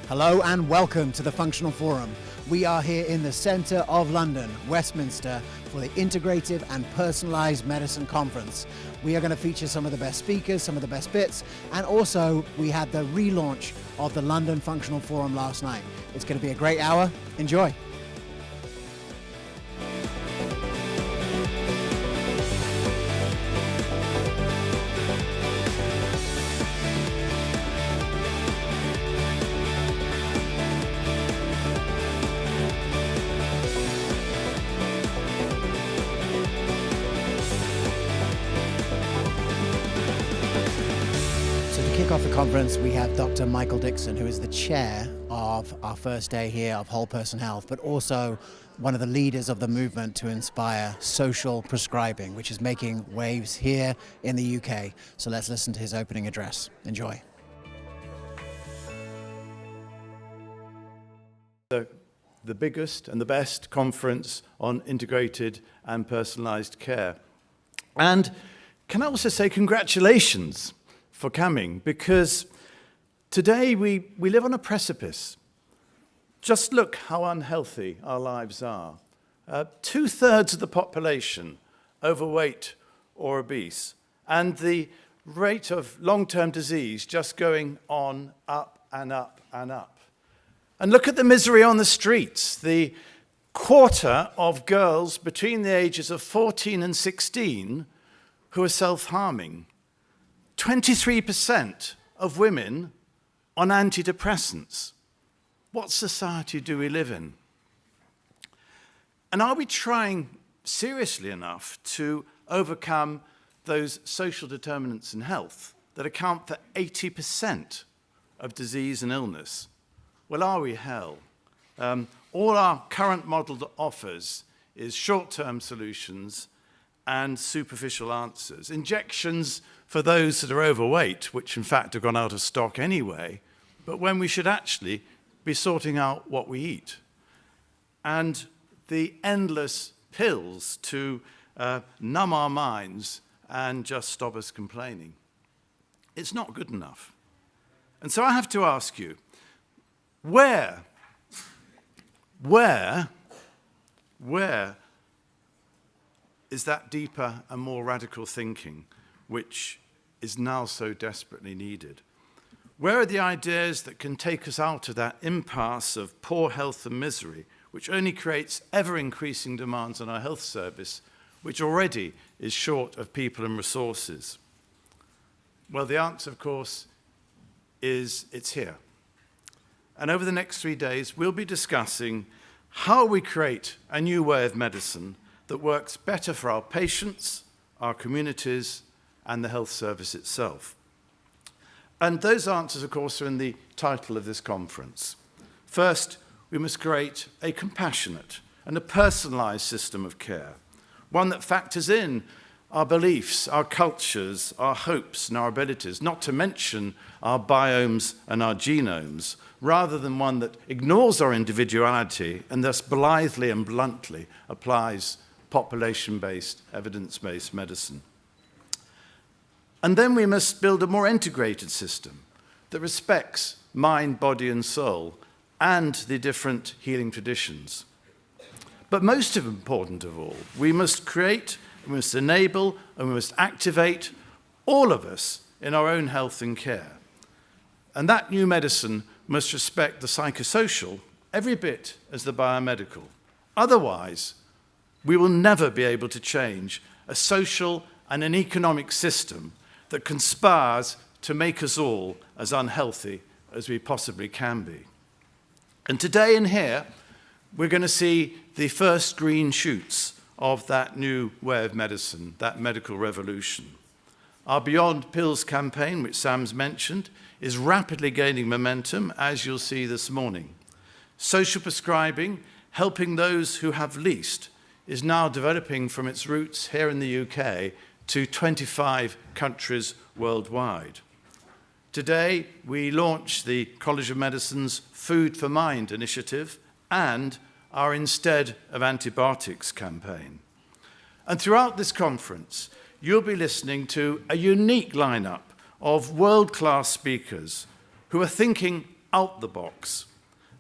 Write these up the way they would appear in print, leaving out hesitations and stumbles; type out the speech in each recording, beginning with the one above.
Hello and welcome to the Functional Forum. We are here in the centre of London, Westminster, for the Integrative and Personalised Medicine Conference. We are going to feature some of the best speakers, some of the best bits, and also we had the relaunch of the London Functional Forum last night. It's going to be a great hour. Enjoy. Off the conference, we have Dr. Michael Dixon, who is the chair of our first day here of Whole Person Health, but also one of the leaders of the movement to inspire social prescribing, which is making waves here in the UK. So let's listen to his opening address. Enjoy. The biggest and the best conference on integrated and personalised care. And can I also say congratulations for coming, because today we live on a precipice. Just look how unhealthy our lives are. 2/3 of the population overweight or obese, and the rate of long-term disease just going on up and up and up. And look at the misery on the streets. The quarter of girls between the ages of 14 and 16 who are self-harming. 23% of women on antidepressants. What society do we live in? And are we trying seriously enough to overcome those social determinants in health that account for 80% of disease and illness? Well, are we hell? All our current model offers is short-term solutions and superficial answers. Injections for those that are overweight, which in fact have gone out of stock anyway, but when we should actually be sorting out what we eat. And the endless pills to numb our minds and just stop us complaining. It's not good enough. And so I have to ask you, where is that deeper and more radical thinking which is now so desperately needed? Where are the ideas that can take us out of that impasse of poor health and misery, which only creates ever-increasing demands on our health service, which already is short of people and resources? Well, the answer, of course, is it's here. And over the next 3 days, we'll be discussing how we create a new way of medicine that works better for our patients, our communities, and the health service itself. And those answers, of course, are in the title of this conference. First, we must create a compassionate and a personalised system of care, one that factors in our beliefs, our cultures, our hopes, and our abilities, not to mention our biomes and our genomes, rather than one that ignores our individuality and thus blithely and bluntly applies population-based, evidence-based medicine. And then we must build a more integrated system that respects mind, body, and soul, and the different healing traditions. But most important of all, we must create, we must enable, and we must activate all of us in our own health and care. And that new medicine must respect the psychosocial every bit as the biomedical. Otherwise, we will never be able to change a social and an economic system that conspires to make us all as unhealthy as we possibly can be. And today in here, we're going to see the first green shoots of that new way of medicine, that medical revolution. Our Beyond Pills campaign, which Sam's mentioned, is rapidly gaining momentum, as you'll see this morning. Social prescribing, helping those who have least, is now developing from its roots here in the UK to 25 countries worldwide. Today, we launch the College of Medicine's Food for Mind initiative and our Instead of Antibiotics campaign. And throughout this conference, you'll be listening to a unique lineup of world-class speakers who are thinking out the box.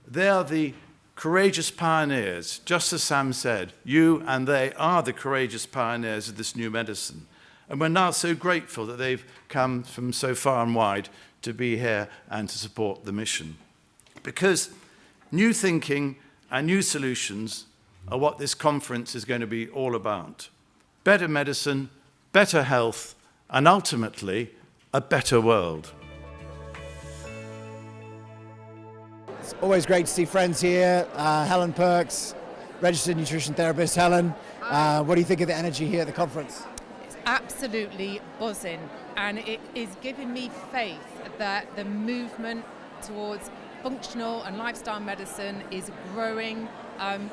They are the courageous pioneers. Just as Sam said, you and they are the courageous pioneers of this new medicine. And we're now so grateful that they've come from so far and wide to be here and to support the mission. Because new thinking and new solutions are what this conference is going to be all about. Better medicine, better health, and ultimately, a better world. It's always great to see friends here. Helen Perks, registered nutrition therapist. Helen, what do you think of the energy here at the conference? It's absolutely buzzing, and it is giving me faith that the movement towards functional and lifestyle medicine is growing,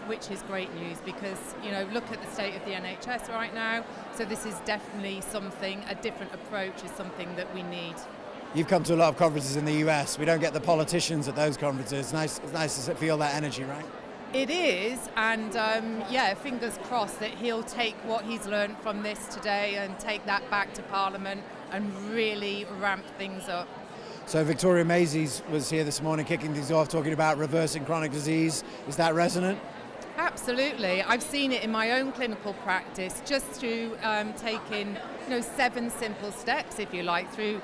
which is great news because, you know, look at the state of the NHS right now. So this is definitely something, a different approach is something that we need. You've come to a lot of conferences in the US. We don't get the politicians at those conferences. It's nice to feel that energy, right? It is, and yeah, fingers crossed that he'll take what he's learned from this today and take that back to Parliament and really ramp things up. So Victoria Maizes was here this morning kicking things off, talking about reversing chronic disease. Is that resonant? Absolutely. I've seen it in my own clinical practice just through taking 7 simple steps, if you like, through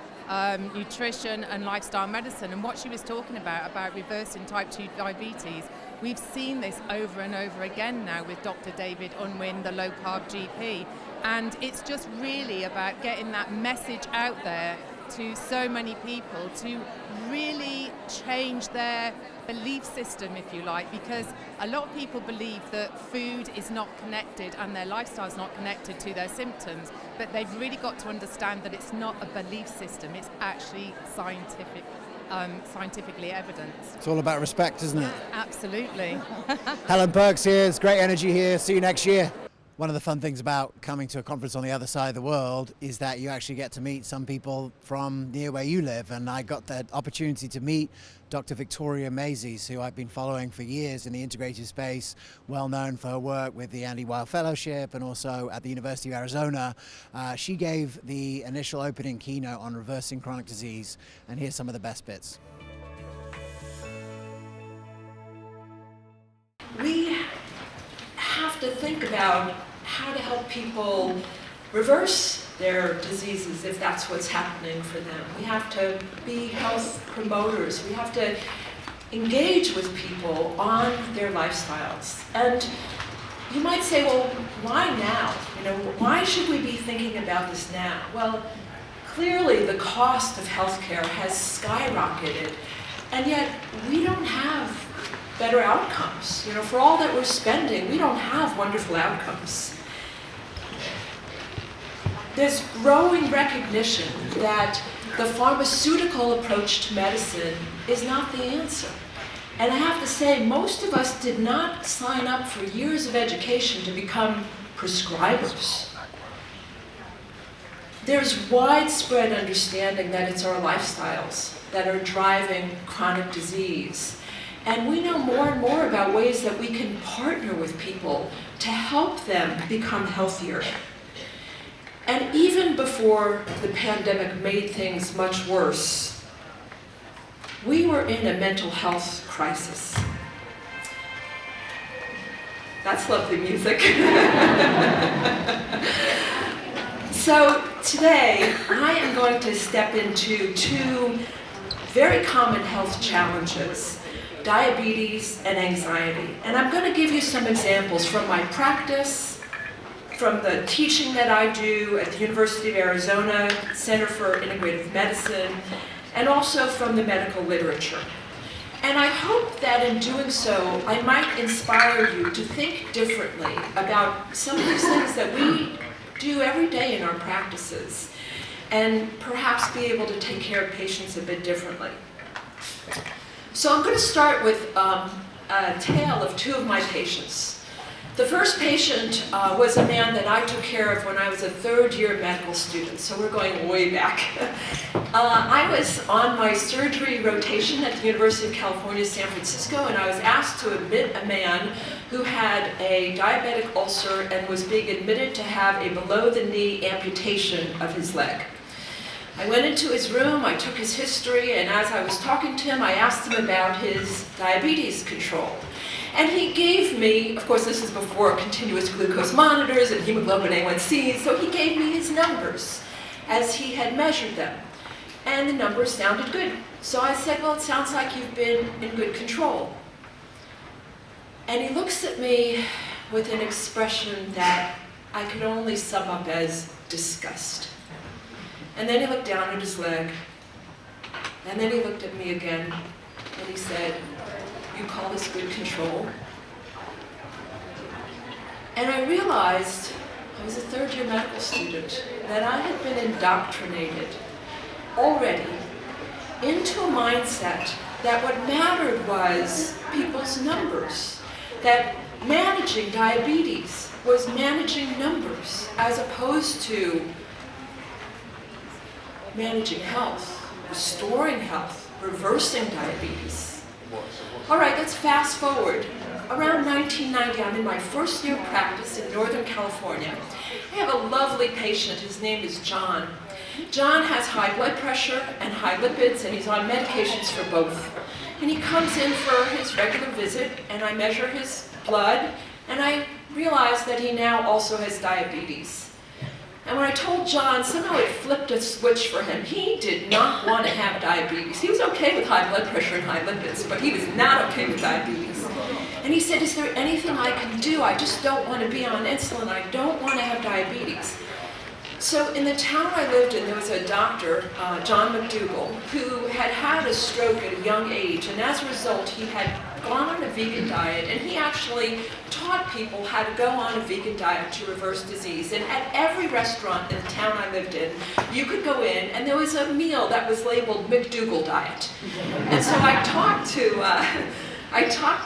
nutrition and lifestyle medicine. And what she was talking about reversing type 2 diabetes, we've seen this over and over again now with Dr. David Unwin, the low-carb GP. And it's just really about getting that message out there to so many people to really change their belief system, if you like, because a lot of people believe that food is not connected and their lifestyle is not connected to their symptoms, but they've really got to understand that it's not a belief system, it's actually scientifically evidenced. It's all about respect, isn't it? Absolutely. Helen Perks here, it's great energy here, see you next year. One of the fun things about coming to a conference on the other side of the world is that you actually get to meet some people from near where you live, and I got the opportunity to meet Dr. Victoria Maizes, who I've been following for years in the integrative space, well known for her work with the Andrew Weil Fellowship and also at the University of Arizona. She gave the initial opening keynote on reversing chronic disease, and here's some of the best bits. We have to think about how to help people reverse their diseases if that's what's happening for them. We have to be health promoters. We have to engage with people on their lifestyles. And you might say, well, why now? Why should we be thinking about this now? Well, clearly the cost of healthcare has skyrocketed, and yet we don't have better outcomes. For all that we're spending, we don't have wonderful outcomes. There's growing recognition that the pharmaceutical approach to medicine is not the answer. And I have to say, most of us did not sign up for years of education to become prescribers. There's widespread understanding that it's our lifestyles that are driving chronic disease. And we know more and more about ways that we can partner with people to help them become healthier. And even before the pandemic made things much worse, we were in a mental health crisis. That's lovely music. So today, I am going to step into 2 very common health challenges: diabetes and anxiety. And I'm going to give you some examples from my practice, from the teaching that I do at the University of Arizona Center for Integrative Medicine, and also from the medical literature. And I hope that in doing so, I might inspire you to think differently about some of these things that we do every day in our practices, and perhaps be able to take care of patients a bit differently. So I'm going to start with a tale of 2 of my patients. The first patient was a man that I took care of when I was a 3rd-year medical student, so we're going way back. I was on my surgery rotation at the University of California, San Francisco, and I was asked to admit a man who had a diabetic ulcer and was being admitted to have a below-the-knee amputation of his leg. I went into his room, I took his history, and as I was talking to him, I asked him about his diabetes control. And he gave me, of course this is before continuous glucose monitors and hemoglobin A1C, so he gave me his numbers as he had measured them. And the numbers sounded good. So I said, well, it sounds like you've been in good control. And he looks at me with an expression that I could only sum up as disgust. And then he looked down at his leg, and then he looked at me again, and he said, you call this good control? And I realized, I was a third-year medical student, that I had been indoctrinated already into a mindset that what mattered was people's numbers, that managing diabetes was managing numbers as opposed to managing health, restoring health, reversing diabetes. All right, let's fast forward. Around 1990, I'm in my first year of practice in Northern California. I have a lovely patient, his name is John. John has high blood pressure and high lipids, and he's on medications for both. And he comes in for his regular visit, and I measure his blood, and I realize that he now also has diabetes. And when I told John, somehow it flipped a switch for him. He did not want to have diabetes. He was okay with high blood pressure and high lipids, but he was not okay with diabetes. And he said, is there anything I can do? I just don't want to be on insulin. I don't want to have diabetes. So in the town I lived in, there was a doctor, John McDougall, who had had a stroke at a young age, and as a result, he had gone on a vegan diet, and he actually taught people how to go on a vegan diet to reverse disease. And at every restaurant in the town I lived in, you could go in, and there was a meal that was labeled McDougall diet. And so I talked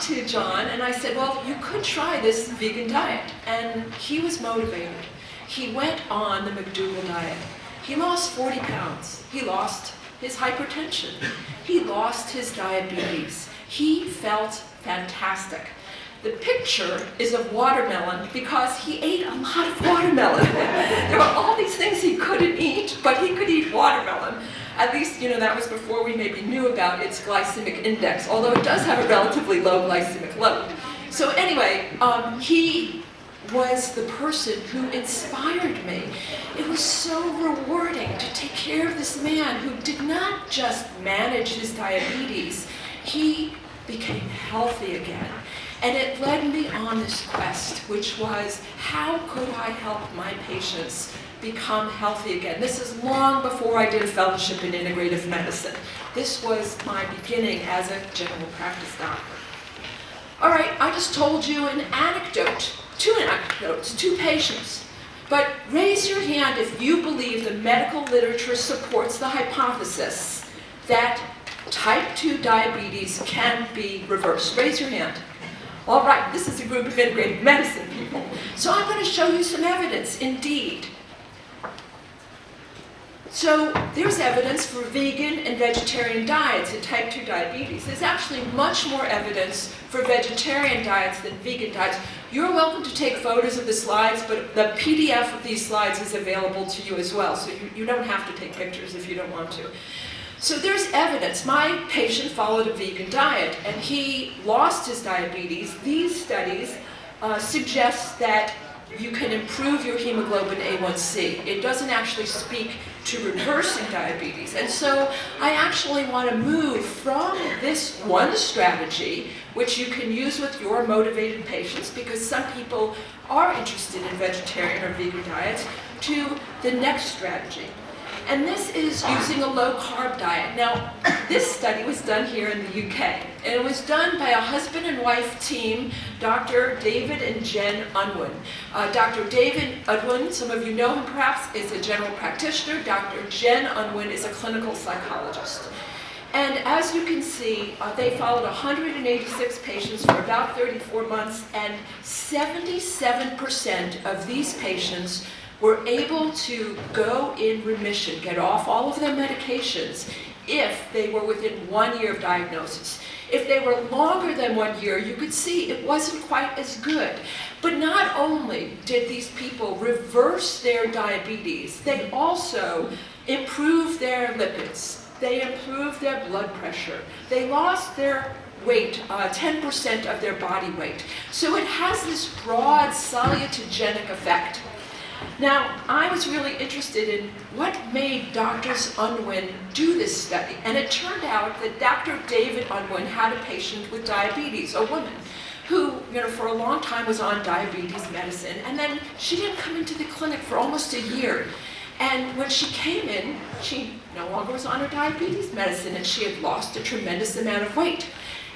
to John, and I said, well, you could try this vegan diet. And he was motivated. He went on the McDougall diet. He lost 40 pounds. He lost his hypertension. He lost his diabetes. He felt fantastic. The picture is of watermelon because he ate a lot of watermelon. There were all these things he couldn't eat, but he could eat watermelon. At least, that was before we maybe knew about its glycemic index, although it does have a relatively low glycemic load. So anyway, he was the person who inspired me. It was so rewarding to take care of this man who did not just manage his diabetes, he became healthy again. And it led me on this quest, which was, how could I help my patients become healthy again? This is long before I did a fellowship in integrative medicine. This was my beginning as a general practice doctor. All right, I just told you an anecdote. Two anecdotes, two patients. But raise your hand if you believe the medical literature supports the hypothesis that type 2 diabetes can be reversed. Raise your hand. All right, this is a group of integrative medicine people. So I'm going to show you some evidence, indeed. So there's evidence for vegan and vegetarian diets in type 2 diabetes. There's actually much more evidence for vegetarian diets than vegan diets. You're welcome to take photos of the slides, but the PDF of these slides is available to you as well, so you don't have to take pictures if you don't want to. So there's evidence. My patient followed a vegan diet, and he lost his diabetes. These studies suggest that you can improve your hemoglobin A1C. It doesn't actually speak to reversing diabetes. And so I actually want to move from this one strategy, which you can use with your motivated patients, because some people are interested in vegetarian or vegan diets, to the next strategy. And this is using a low-carb diet. Now, this study was done here in the UK, and it was done by a husband and wife team, Dr. David and Jen Unwin. Dr. David Unwin, some of you know him perhaps, is a general practitioner. Dr. Jen Unwin is a clinical psychologist. And as you can see, they followed 186 patients for about 34 months, and 77% of these patients were able to go in remission, get off all of their medications, if they were within 1 year of diagnosis. If they were longer than 1 year, you could see it wasn't quite as good. But not only did these people reverse their diabetes, they also improved their lipids, they improved their blood pressure, they lost their weight, 10% of their body weight. So it has this broad salutogenic effect. Now, I was really interested in what made Drs. Unwin do this study, and it turned out that Dr. David Unwin had a patient with diabetes, a woman, who, for a long time was on diabetes medicine, and then she didn't come into the clinic for almost a year. And when she came in, she no longer was on her diabetes medicine, and she had lost a tremendous amount of weight.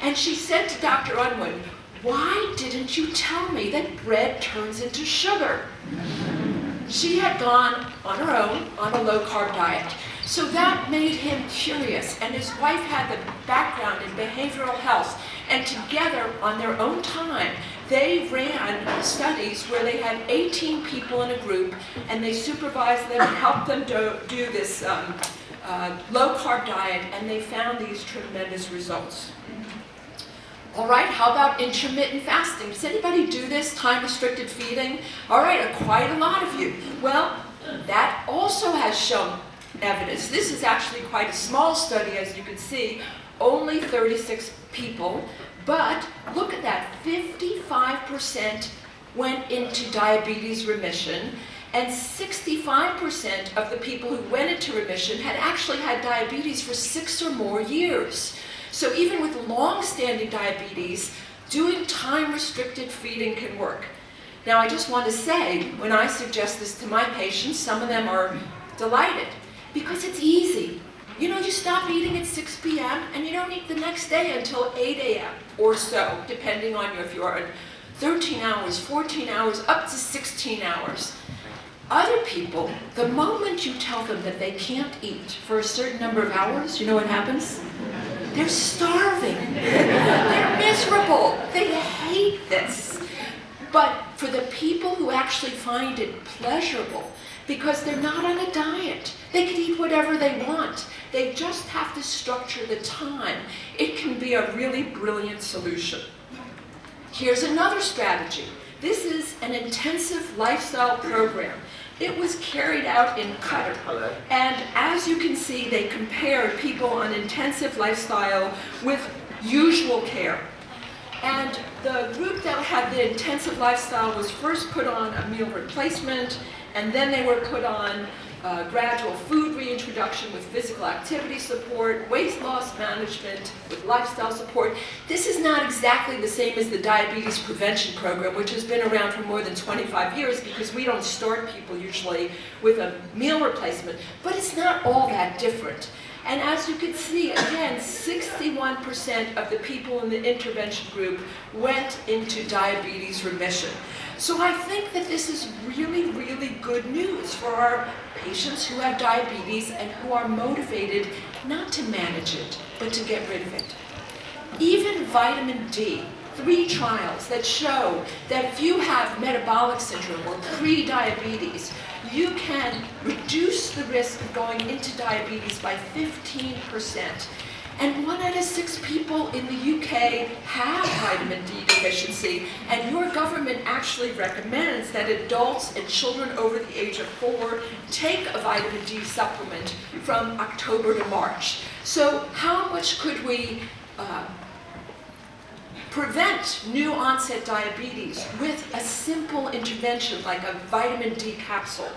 And she said to Dr. Unwin, "Why didn't you tell me that bread turns into sugar?" She had gone on her own on a low-carb diet. So that made him curious, and his wife had the background in behavioral health, and together on their own time, they ran studies where they had 18 people in a group, and they supervised them and helped them do this low-carb diet, and they found these tremendous results. All right, how about intermittent fasting? Does anybody do this, time-restricted feeding? All right, quite a lot of you. Well, that also has shown evidence. This is actually quite a small study, as you can see, only 36 people, but look at that, 55% went into diabetes remission, and 65% of the people who went into remission had actually had diabetes for 6 or more years. So even with long-standing diabetes, doing time-restricted feeding can work. Now, I just want to say, when I suggest this to my patients, some of them are delighted because it's easy. You stop eating at 6 p.m. and you don't eat the next day until 8 a.m. or so, depending on if you're on 13 hours, 14 hours, up to 16 hours. Other people, the moment you tell them that they can't eat for a certain number of hours, you know what happens? They're starving. They're miserable. They hate this. But for the people who actually find it pleasurable, because they're not on a diet, they can eat whatever they want. They just have to structure the time. It can be a really brilliant solution. Here's another strategy. This is an intensive lifestyle program. It was carried out in Qatar. And as you can see, they compared people on intensive lifestyle with usual care. And the group that had the intensive lifestyle was first put on a meal replacement, and then they were put on gradual food reintroduction with physical activity support, weight loss management with lifestyle support. This is not exactly the same as the diabetes prevention program, which has been around for more than 25 years because we don't start people usually with a meal replacement, but it's not all that different. And as you can see, again, 61% of the people in the intervention group went into diabetes remission. So I think that this is really, really good news for our patients who have diabetes and who are motivated not to manage it, but to get rid of it. Even vitamin D, 3 trials that show that if you have metabolic syndrome or pre-diabetes, you can reduce the risk of going into diabetes by 15%. And 1 out of 6 people in the UK have vitamin D deficiency, and your government actually recommends that adults and children over the age of 4 take a vitamin D supplement from October to March. So how much could we prevent new onset diabetes with a simple intervention like a vitamin D capsule?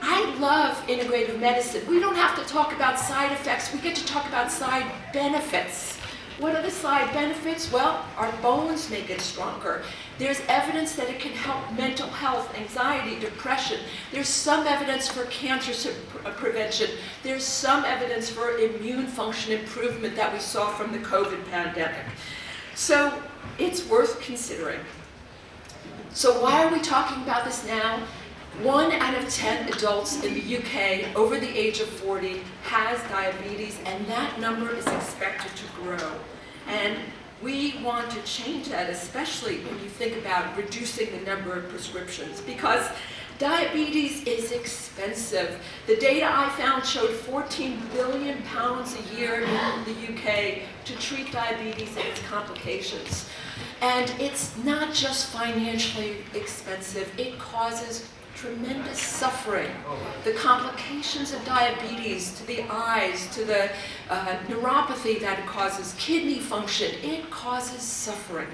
I love integrative medicine. We don't have to talk about side effects. We get to talk about side benefits. What are the side benefits? Well, our bones may get stronger. There's evidence that it can help mental health, anxiety, depression. There's some evidence for cancer prevention. There's some evidence for immune function improvement that we saw from the COVID pandemic. So it's worth considering. So why are we talking about this now? 1 out of 10 adults in the UK over the age of 40 has diabetes, and that number is expected to grow. And we want to change that, especially when you think about reducing the number of prescriptions, because diabetes is expensive. The data I found showed £14 billion a year in the UK to treat diabetes and its complications. And it's not just financially expensive, it causes tremendous suffering. The complications of diabetes to the eyes, to the neuropathy that it causes, kidney function, it causes suffering.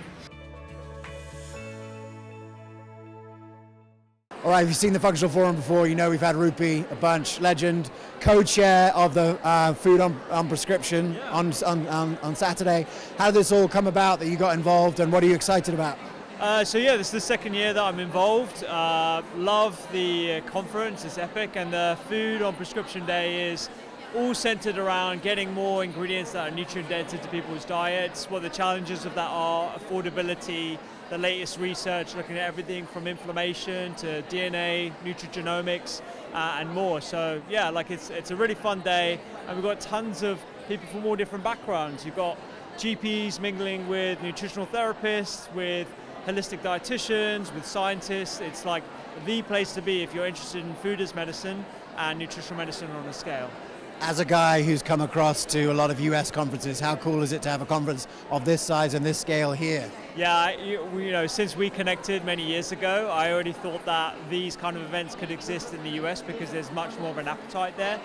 All right, if you've seen the Functional Forum before, you know we've had Rupi, a bunch, legend, co-chair of the Food on Prescription on Saturday. How did this all come about that you got involved, and what are you excited about? So yeah, this is the second year that I'm involved. Love the conference, it's epic, and the Food on Prescription Day is all centered around getting more ingredients that are nutrient dense into people's diets, what the challenges of that are, affordability, the latest research looking at everything from inflammation to DNA, nutrigenomics, and more. So yeah, like it's a really fun day, and we've got tons of people from all different backgrounds. You've got GPs mingling with nutritional therapists, with holistic dietitians, with scientists. It's like the place to be if you're interested in food as medicine and nutritional medicine on a scale. As a guy who's come across to a lot of US conferences, how cool is it to have a conference of this size and this scale here? Yeah, you know, since we connected many years ago, I already thought that these kind of events could exist in the US because there's much more of an appetite there.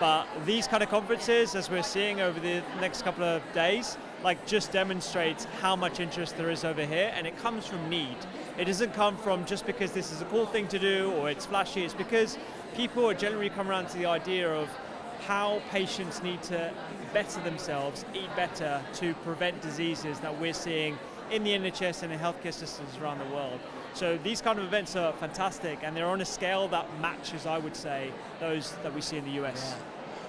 But these kind of conferences, as we're seeing over the next couple of days, like just demonstrates how much interest there is over here, and it comes from need. It doesn't come from just because this is a cool thing to do or it's flashy. It's because people are generally come around to the idea of how patients need to better themselves, eat better to prevent diseases that we're seeing in the NHS and in healthcare systems around the world. So these kind of events are fantastic, and they're on a scale that matches, I would say, those that we see in the US. Yeah.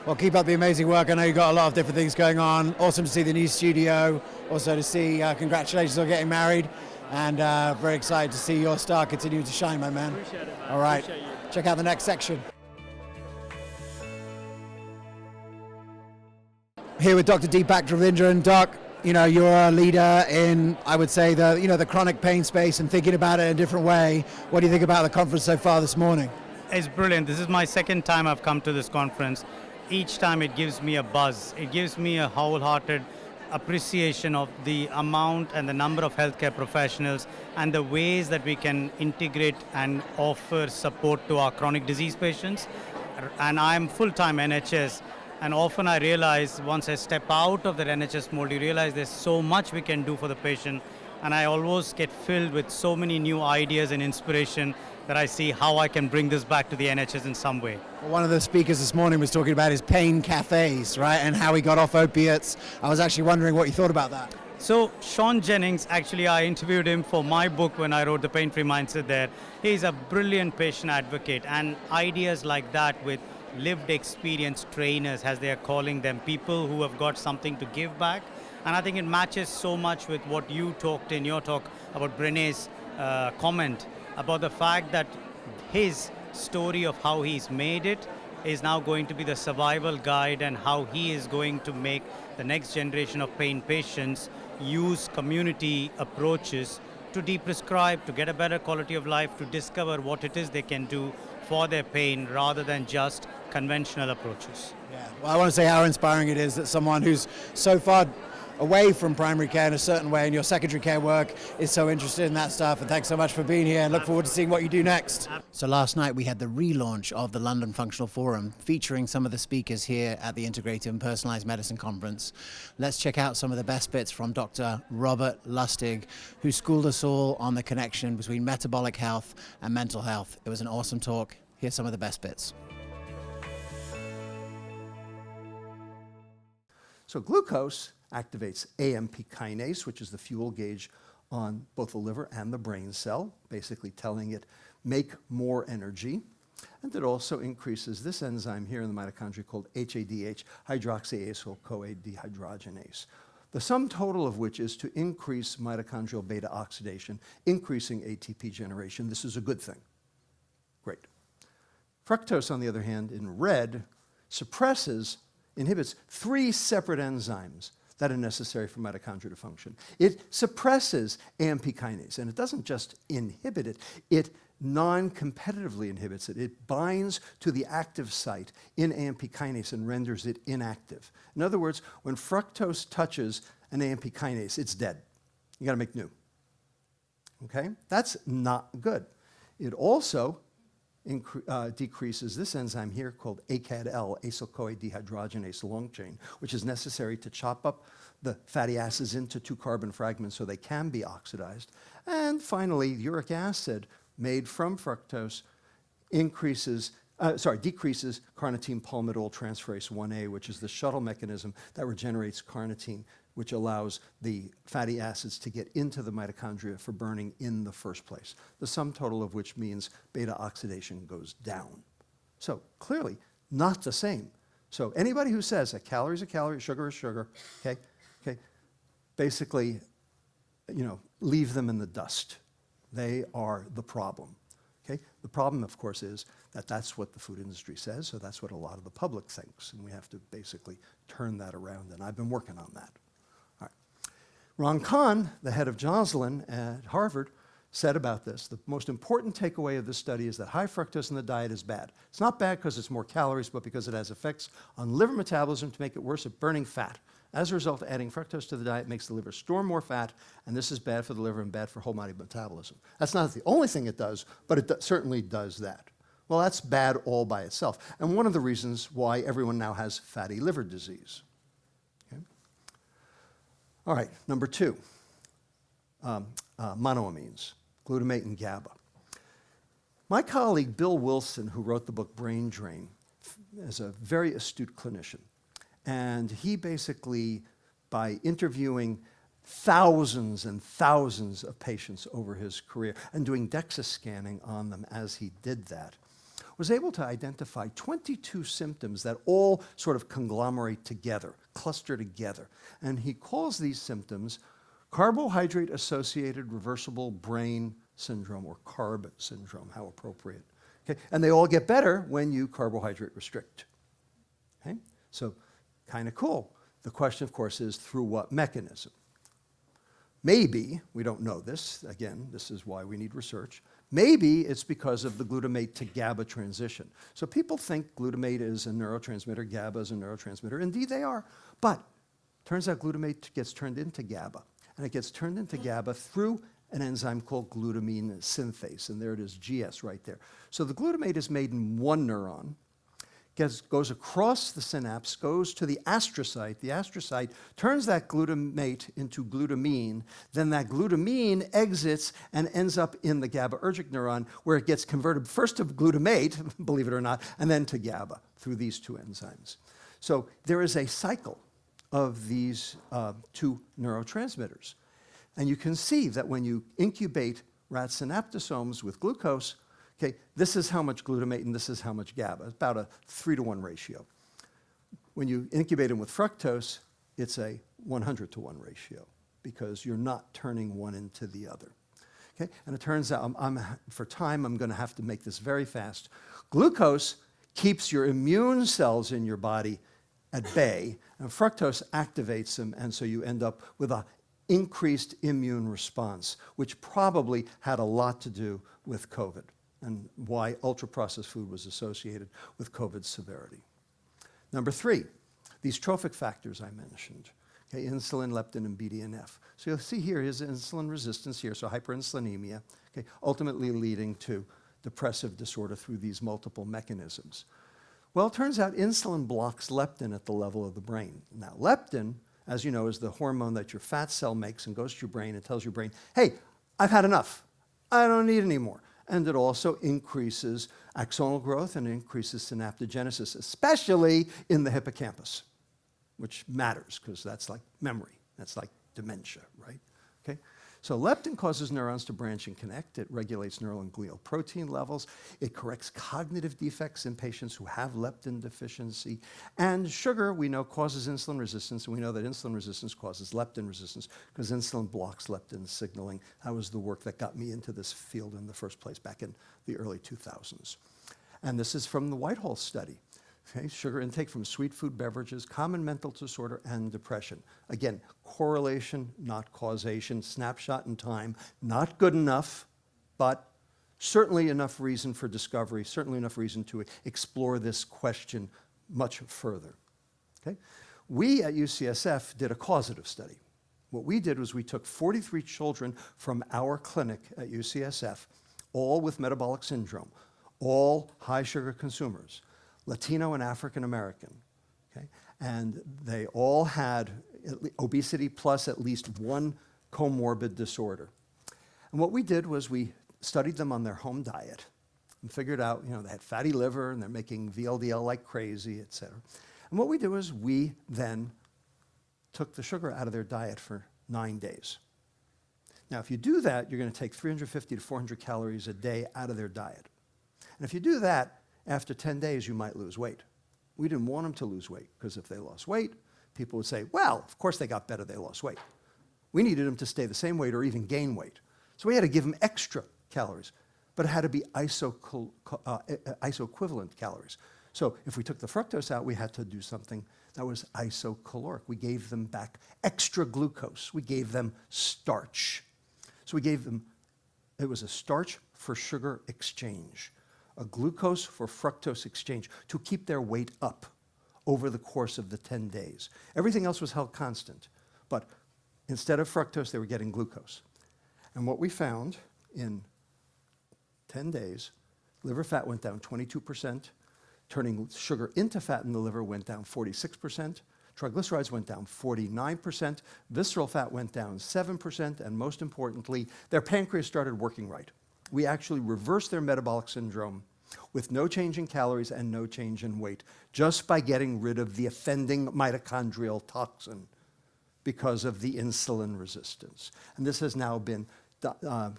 Well, keep up the amazing work. I know you've got a lot of different things going on. Awesome to see the new studio, also to see congratulations on getting married, and very excited to see your star continue to shine, my man. Appreciate it, man. All right, Appreciate you. check out the next section. Here with Dr. Deepak Ravindran. Doc, you know, you're a leader in, I would say, the chronic pain space and thinking about it in a different way. What do you think about the conference so far this morning? It's brilliant. This is my second time I've come to this conference. Each time it gives me a buzz. It gives me a wholehearted appreciation of the amount and the number of healthcare professionals and the ways that we can integrate and offer support to our chronic disease patients. And I'm full-time NHS, and often I realize once I step out of that NHS mold, you realize there's so much we can do for the patient, and I always get filled with so many new ideas and inspiration that I see how I can bring this back to the NHS in some way. Well, one of the speakers this morning was talking about his pain cafes, right, and how he got off opiates. I was actually wondering what you thought about that. So Sean Jennings, actually I interviewed him for my book when I wrote The Pain-Free Mindset there. He's a brilliant patient advocate, and ideas like that with lived experience trainers, as they are calling them, people who have got something to give back. And I think it matches so much with what you talked in your talk about Brené's comment about the fact that his story of how he's made it is now going to be the survival guide, and how he is going to make the next generation of pain patients use community approaches to de-prescribe, to get a better quality of life, to discover what it is they can do for their pain rather than just conventional approaches. Yeah, well, I want to say how inspiring it is that someone who's so far away from primary care in a certain way, and your secondary care work is so interested in that stuff. And thanks so much for being here, and look forward to seeing what you do next. So last night we had the relaunch of the London Functional Forum, featuring some of the speakers here at the Integrative and Personalised Medicine Conference. Let's check out some of the best bits from Dr. Robert Lustig, who schooled us all on the connection between metabolic health and mental health. It was an awesome talk. Here's some of the best bits. So glucose activates AMP kinase, which is the fuel gauge on both the liver and the brain cell, basically telling it make more energy. And it also increases this enzyme here in the mitochondria called HADH, hydroxyacyl-CoA dehydrogenase. The sum total of which is to increase mitochondrial beta oxidation, increasing ATP generation. This is a good thing. Great. Fructose, on the other hand, in red, inhibits 3 separate enzymes that are necessary for mitochondria to function. It suppresses AMP kinase, and it doesn't just inhibit it, it non-competitively inhibits it. It binds to the active site in AMP kinase and renders it inactive. In other words, when fructose touches an AMP kinase, it's dead. You gotta make new. Okay? That's not good. It also decreases this enzyme here called ACAD-L, acyl-CoA dehydrogenase long chain, which is necessary to chop up the fatty acids into 2 carbon fragments so they can be oxidized. And finally, uric acid made from fructose decreases carnitine palmitoyl transferase 1A, which is the shuttle mechanism that regenerates carnitine, which allows the fatty acids to get into the mitochondria for burning in the first place. The sum total of which means beta oxidation goes down. So clearly, not the same. So anybody who says a calorie is a calorie, sugar is sugar, okay, basically, leave them in the dust. They are the problem. Okay? The problem, of course, is that that's what the food industry says, so that's what a lot of the public thinks, and we have to basically turn that around, and I've been working on that. All right. Ron Kahn, the head of Joslin at Harvard, said about this, the most important takeaway of this study is that high fructose in the diet is bad. It's not bad because it's more calories, but because it has effects on liver metabolism to make it worse at burning fat. As a result, adding fructose to the diet makes the liver store more fat, and this is bad for the liver and bad for whole body metabolism. That's not the only thing it does, but it certainly does that. Well, that's bad all by itself, and one of the reasons why everyone now has fatty liver disease. Okay? All right, number 2, monoamines, glutamate and GABA. My colleague Bill Wilson, who wrote the book Brain Drain, is a very astute clinician. And he basically, by interviewing thousands and thousands of patients over his career and doing DEXA scanning on them as he did that, was able to identify 22 symptoms that all sort of conglomerate together, cluster together. And he calls these symptoms carbohydrate-associated reversible brain syndrome, or CARB syndrome, how appropriate. Okay? And they all get better when you carbohydrate restrict. Okay? So, kind of cool. The question, of course, is through what mechanism? Maybe, we don't know this, again, this is why we need research, maybe it's because of the glutamate to GABA transition. So people think glutamate is a neurotransmitter, GABA is a neurotransmitter. Indeed they are, but turns out glutamate gets turned into GABA, and it gets turned into GABA through an enzyme called glutamine synthase, and there it is, GS right there. So the glutamate is made in one neuron, goes across the synapse, goes to the astrocyte. The astrocyte turns that glutamate into glutamine. Then that glutamine exits and ends up in the GABAergic neuron, where it gets converted first to glutamate, believe it or not, and then to GABA through these 2 enzymes. So there is a cycle of these 2 neurotransmitters. And you can see that when you incubate rat synaptosomes with glucose, okay, this is how much glutamate and this is how much GABA. It's about a 3-to-1 ratio. When you incubate them with fructose, it's a 100-to-1 ratio because you're not turning one into the other. Okay? And it turns out, for time, I'm going to have to make this very fast. Glucose keeps your immune cells in your body at bay, and fructose activates them, and so you end up with an increased immune response, which probably had a lot to do with COVID, and why ultra-processed food was associated with COVID severity. Number 3, these trophic factors I mentioned, okay, insulin, leptin, and BDNF. So you'll see here is insulin resistance here, so hyperinsulinemia, okay, ultimately leading to depressive disorder through these multiple mechanisms. Well, it turns out insulin blocks leptin at the level of the brain. Now, leptin, as you know, is the hormone that your fat cell makes and goes to your brain and tells your brain, hey, I've had enough. I don't need any more. And it also increases axonal growth and increases synaptogenesis, especially in the hippocampus, which matters because that's like memory. That's like dementia, right? Okay? So leptin causes neurons to branch and connect. It regulates neural and glial protein levels. It corrects cognitive defects in patients who have leptin deficiency. And sugar, we know, causes insulin resistance, and we know that insulin resistance causes leptin resistance because insulin blocks leptin signaling. That was the work that got me into this field in the first place back in the early 2000s. And this is from the Whitehall study. Okay, sugar intake from sweet food beverages, common mental disorder, and depression. Again, correlation, not causation, snapshot in time, not good enough, but certainly enough reason for discovery, certainly enough reason to explore this question much further. Okay? We at UCSF did a causative study. What we did was we took 43 children from our clinic at UCSF, all with metabolic syndrome, all high sugar consumers, Latino and African American, okay? And they all had obesity plus at least one comorbid disorder. And what we did was we studied them on their home diet and figured out, they had fatty liver and they're making VLDL like crazy, et cetera. And what we did was we then took the sugar out of their diet for 9 days. Now, if you do that, you're going to take 350 to 400 calories a day out of their diet. And if you do that, after 10 days, you might lose weight. We didn't want them to lose weight, because if they lost weight, people would say, well, of course they got better, they lost weight. We needed them to stay the same weight or even gain weight. So we had to give them extra calories, but it had to be isoequivalent calories. So if we took the fructose out, we had to do something that was isocaloric. We gave them back extra glucose. We gave them starch. So we gave them, it was a starch for sugar exchange, a glucose for fructose exchange to keep their weight up over the course of the 10 days. Everything else was held constant, but instead of fructose, they were getting glucose. And what we found in 10 days, liver fat went down 22%, turning sugar into fat in the liver went down 46%, triglycerides went down 49%, visceral fat went down 7%, and most importantly, their pancreas started working right. We actually reversed their metabolic syndrome with no change in calories and no change in weight, just by getting rid of the offending mitochondrial toxin because of the insulin resistance. And this has now been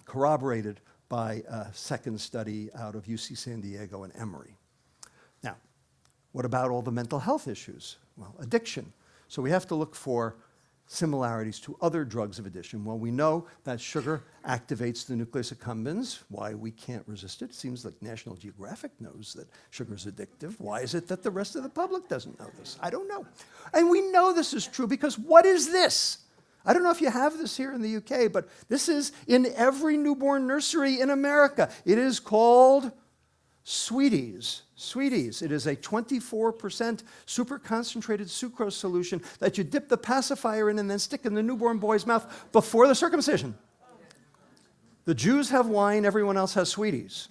corroborated by a second study out of UC San Diego and Emory. Now, what about all the mental health issues? Well, addiction. So we have to look for similarities to other drugs of addiction. Well, we know that sugar activates the nucleus accumbens. Why we can't resist it? Seems like National Geographic knows that sugar is addictive. Why is it that the rest of the public doesn't know this? I don't know. And we know this is true because what is this? I don't know if you have this here in the UK, but this is in every newborn nursery in America. It is called Sweeties. Sweeties. It is a 24% super concentrated sucrose solution that you dip the pacifier in and then stick in the newborn boy's mouth before the circumcision. The Jews have wine, everyone else has Sweeties.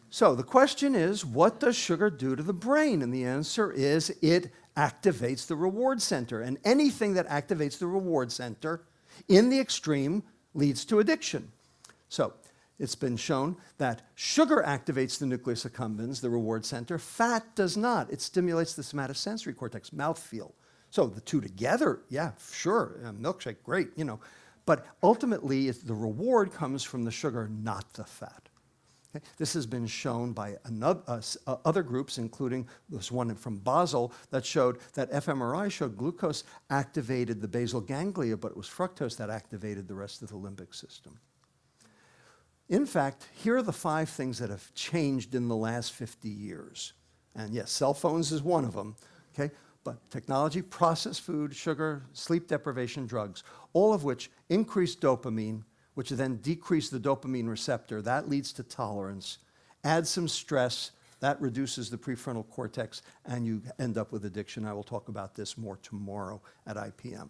So the question is, what does sugar do to the brain? And the answer is, it activates the reward center. And anything that activates the reward center in the extreme leads to addiction. So it's been shown that sugar activates the nucleus accumbens, the reward center. Fat does not. It stimulates the somatosensory cortex, mouthfeel. So the two together, yeah, sure, milkshake, great, But ultimately, the reward comes from the sugar, not the fat. Okay? This has been shown by other groups, including this one from Basel, that showed that fMRI showed glucose activated the basal ganglia, but it was fructose that activated the rest of the limbic system. In fact, here are the 5 things that have changed in the last 50 years. And yes, cell phones is one of them, okay? But technology, processed food, sugar, sleep deprivation, drugs, all of which increase dopamine, which then decrease the dopamine receptor. That leads to tolerance. Add some stress, that reduces the prefrontal cortex, and you end up with addiction. I will talk about this more tomorrow at IPM.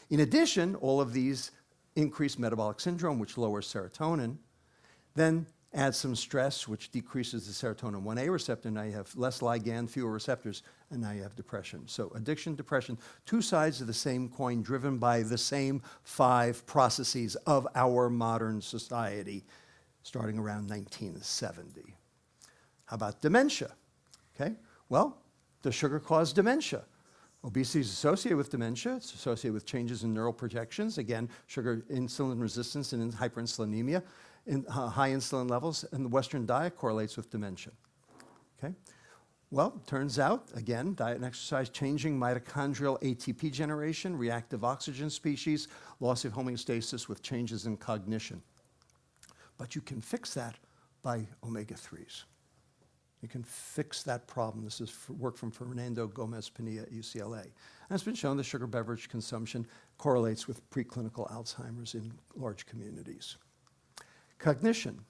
In addition, all of these increase metabolic syndrome, which lowers serotonin. Then add some stress, which decreases the serotonin 1A receptor. Now you have less ligand, fewer receptors, and now you have depression. So addiction, depression, 2 sides of the same coin, driven by the same 5 processes of our modern society, starting around 1970. How about dementia? Okay, well, does sugar cause dementia? Obesity is associated with dementia. It's associated with changes in neural projections. Again, sugar, insulin resistance, and hyperinsulinemia. High insulin levels, and the Western diet correlates with dementia. Okay? Well, turns out, again, diet and exercise changing mitochondrial ATP generation, reactive oxygen species, loss of homeostasis with changes in cognition. But you can fix that by omega-3s. You can fix that problem. This is work from Fernando Gomez-Pinilla at UCLA. And it's been shown that sugar beverage consumption correlates with preclinical Alzheimer's in large communities. Cognition,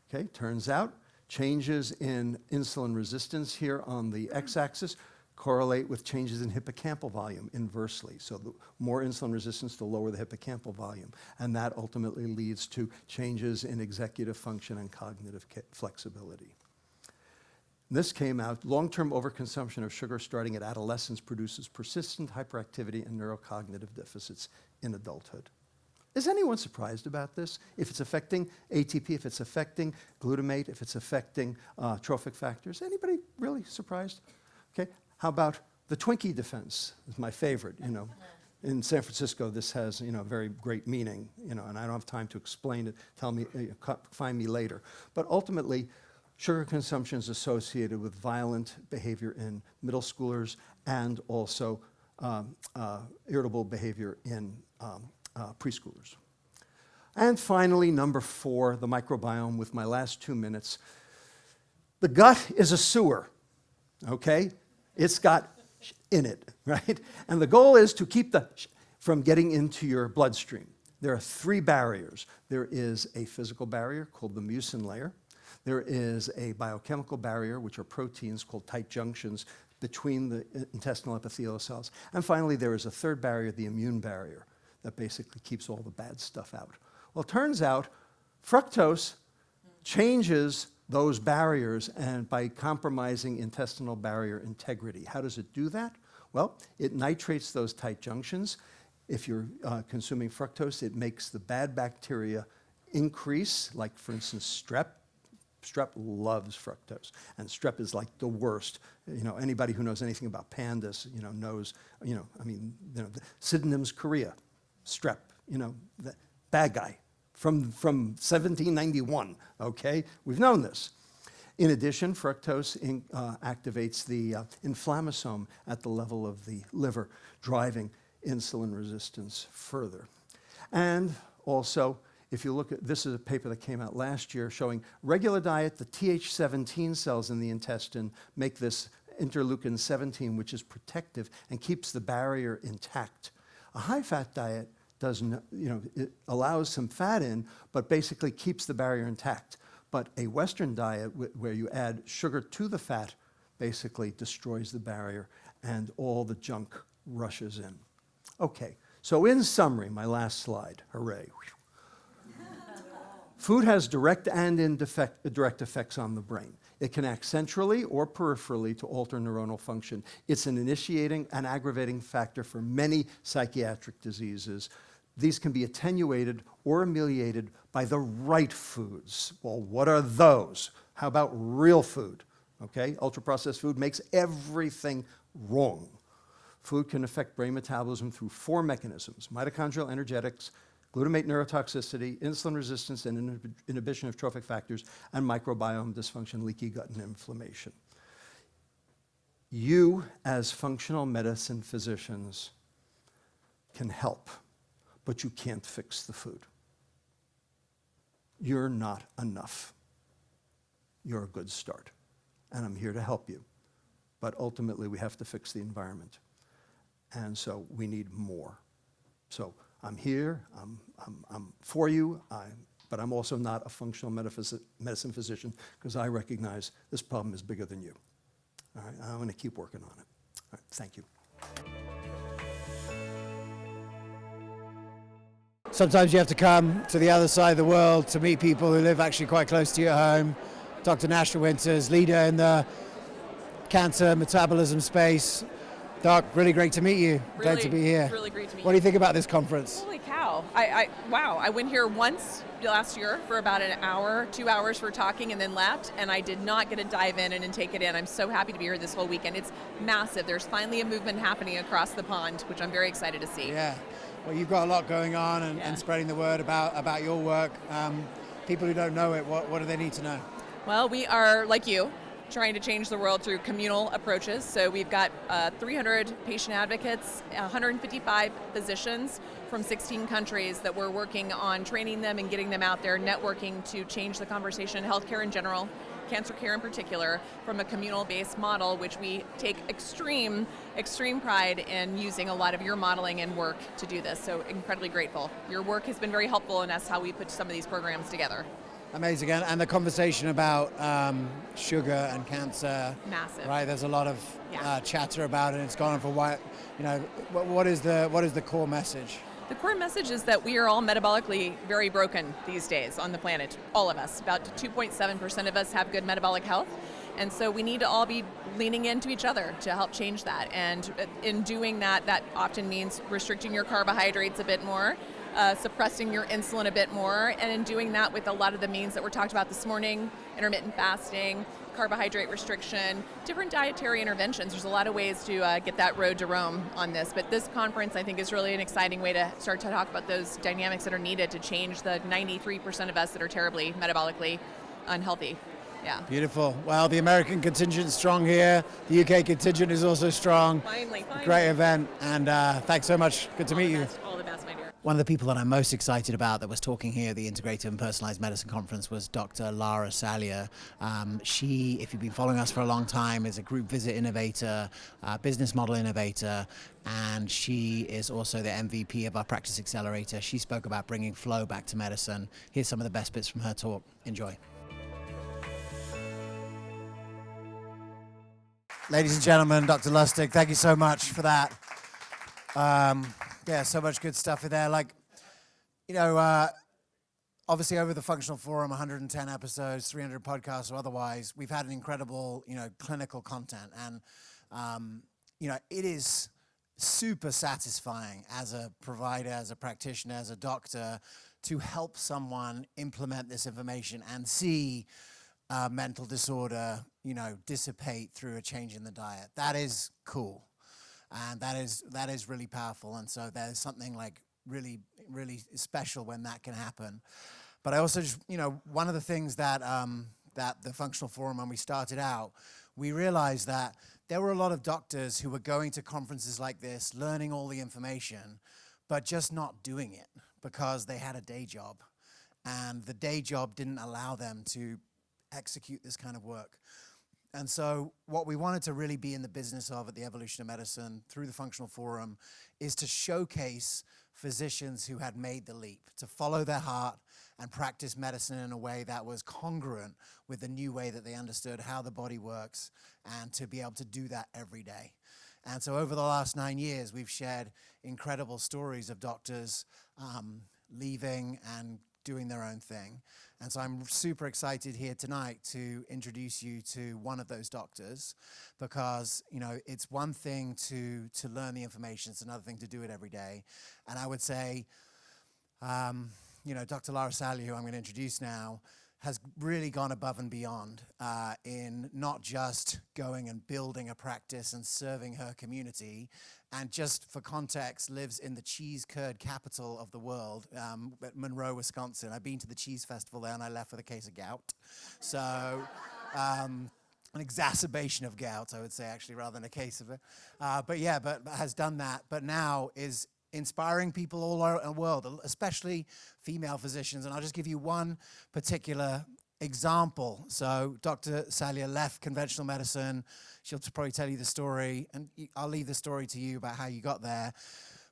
okay, turns out changes in insulin resistance here on the x-axis correlate with changes in hippocampal volume inversely. So the more insulin resistance, the lower the hippocampal volume. And that ultimately leads to changes in executive function and cognitive flexibility. This came out, long-term overconsumption of sugar starting at adolescence produces persistent hyperactivity and neurocognitive deficits in adulthood. Is anyone surprised about this? If it's affecting ATP, if it's affecting glutamate, if it's affecting trophic factors, anybody really surprised? Okay, how about the Twinkie defense? Is my favorite, you know. In San Francisco, this has, you know, very great meaning, you know, and I don't have time to explain it. Tell me, find me later. But ultimately, sugar consumption is associated with violent behavior in middle schoolers and also irritable behavior in preschoolers. And finally, number 4, the microbiome, with my last 2 minutes. The gut is a sewer, okay? It's got in it, right? And the goal is to keep the from getting into your bloodstream. There are 3 barriers. There is a physical barrier called the mucin layer. There is a biochemical barrier, which are proteins called tight junctions between the intestinal epithelial cells. And finally, there is a 3rd barrier, the immune barrier, that basically keeps all the bad stuff out. Well, it turns out fructose changes those barriers and by compromising intestinal barrier integrity. How does it do that? Well, it nitrates those tight junctions. If you're consuming fructose, it makes the bad bacteria increase, like for instance strep. Strep loves fructose, and strep is like the worst. You know, anybody who knows anything about pandas, you know, knows, you know, I mean, you know, Sydenham's Korea, strep, you know, the bad guy from 1791, okay? We've known this. In addition, fructose activates the inflammasome at the level of the liver, driving insulin resistance further. And also, if you look at, this is a paper that came out last year showing regular diet, the Th17 cells in the intestine make this interleukin 17, which is protective and keeps the barrier intact. A high-fat diet doesn't, you know, it allows some fat in, but basically keeps the barrier intact. But a Western diet where you add sugar to the fat basically destroys the barrier and all the junk rushes in. Okay, so in summary, my last slide, hooray. Food has direct and indirect effects on the brain. It can act centrally or peripherally to alter neuronal function. It's an initiating and aggravating factor for many psychiatric diseases. These can be attenuated or ameliorated by the right foods. Well, what are those? How about real food? Okay, ultra-processed food makes everything wrong. Food can affect brain metabolism through 4 mechanisms: mitochondrial energetics, glutamate neurotoxicity, insulin resistance and inhibition of trophic factors, and microbiome dysfunction, leaky gut, and inflammation. You, as functional medicine physicians, can help, but you can't fix the food. You're not enough. You're a good start, and I'm here to help you. But ultimately, we have to fix the environment, and so we need more. So I'm here, I'm for you, but I'm also not a functional medicine physician because I recognize this problem is bigger than you. All right, I'm going to keep working on it. All right, thank you. Sometimes you have to come to the other side of the world to meet people who live actually quite close to your home. Dr. Nasha Winters, leader in the cancer metabolism space. Doc, really great to meet you. Great to be here. Really great to meet you. What do you think about this conference? Holy cow. Wow, I went here once last year for about an hour, 2 hours for talking and then left, and I did not get to dive in and take it in. I'm so happy to be here this whole weekend. It's massive. There's finally a movement happening across the pond, which I'm very excited to see. Yeah. Well, you've got a lot going on and spreading the word about your work. People who don't know it, what do they need to know? Well, we are, like you, trying to change the world through communal approaches. So we've got 300 patient advocates, 155 physicians from 16 countries that we're working on training them and getting them out there, networking to change the conversation in healthcare in general, cancer care in particular, from a communal-based model, which we take extreme pride in using a lot of your modeling and work to do this. So incredibly grateful. Your work has been very helpful, and that's how we put some of these programs together. Amazing. And the conversation about sugar and cancer. Massive. Right. There's a lot of chatter about it. It's gone on for a while. You know, what is the core message? The core message is that we are all metabolically very broken these days on the planet, all of us. About 2.7% of us have good metabolic health. And so we need to all be leaning into each other to help change that. And in doing that, that often means restricting your carbohydrates a bit more, suppressing your insulin a bit more, and in doing that with a lot of the means that were talked about this morning, intermittent fasting, carbohydrate restriction, different dietary interventions. There's a lot of ways to get that road to Rome on this, but this conference I think is really an exciting way to start to talk about those dynamics that are needed to change the 93% of us that are terribly metabolically unhealthy. Yeah. Beautiful. Well, the American contingent is strong here. The UK contingent is also strong. Finally. Great event, and thanks so much. Good to meet you. All the best, my dear. One of the people that I'm most excited about that was talking here at the Integrative and Personalised Medicine Conference was Dr. Lara Salyer. She, if you've been following us for a long time, is a group visit innovator, business model innovator, and she is also the MVP of our Practice Accelerator. She spoke about bringing flow back to medicine. Here's some of the best bits from her talk. Enjoy. Ladies and gentlemen, Dr. Lustig, thank you so much for that. Yeah, so much good stuff in there. Like, you know, obviously over the Functional Forum, 110 episodes, 300 podcasts or otherwise, we've had an incredible, you know, clinical content. And, you know, it is super satisfying as a provider, as a practitioner, as a doctor, to help someone implement this information and see mental disorder, you know, dissipate through a change in the diet. That is cool. And that is really powerful. And so there's something like really, really special when that can happen. But I also just, you know, one of the things that that the Functional Forum, when we started out, we realized that there were a lot of doctors who were going to conferences like this, learning all the information, but just not doing it because they had a day job. And the day job didn't allow them to execute this kind of work. And so what we wanted to really be in the business of at the Evolution of Medicine through the Functional Forum is to showcase physicians who had made the leap, to follow their heart and practice medicine in a way that was congruent with the new way that they understood how the body works, and to be able to do that every day. And so over the last 9 years, we've shared incredible stories of doctors leaving and doing their own thing. And so I'm super excited here tonight to introduce you to one of those doctors, because, you know, it's one thing to learn the information, it's another thing to do it every day. And I would say, you know, Dr. Lara Salyer, who I'm going to introduce now, has really gone above and beyond in not just going and building a practice and serving her community, and just for context, lives in the cheese curd capital of the world, at Monroe, Wisconsin. I've been to the cheese festival there and I left with a case of gout. So an exacerbation of gout, I would say, actually, rather than a case of it. But has done that, but now is inspiring people all over the world, especially female physicians. And I'll just give you one particular example. So Dr. Salyer left conventional medicine. She'll probably tell you the story, and I'll leave the story to you about how you got there.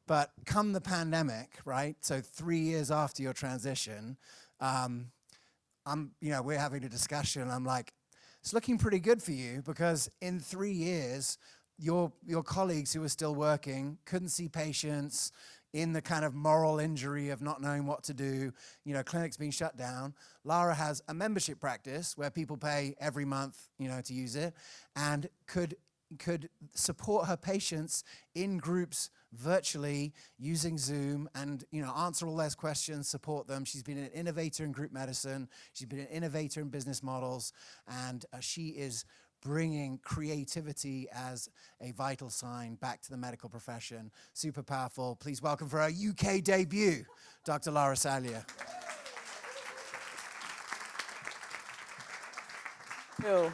But come the pandemic, right? So 3 years after your transition, we're having a discussion. I'm like, it's looking pretty good for you, because in 3 years, your colleagues who were still working couldn't see patients, in the kind of moral injury of not knowing what to do, you know, clinics being shut down. Lara has a membership practice where people pay every month, you know, to use it, and could support her patients in groups virtually using Zoom, and, you know, answer all those questions, support them. She's been an innovator in group medicine. She's been an innovator in business models, and she is bringing creativity as a vital sign back to the medical profession. Super powerful. Please welcome for our UK debut, Dr. Lara Salyer. Ew.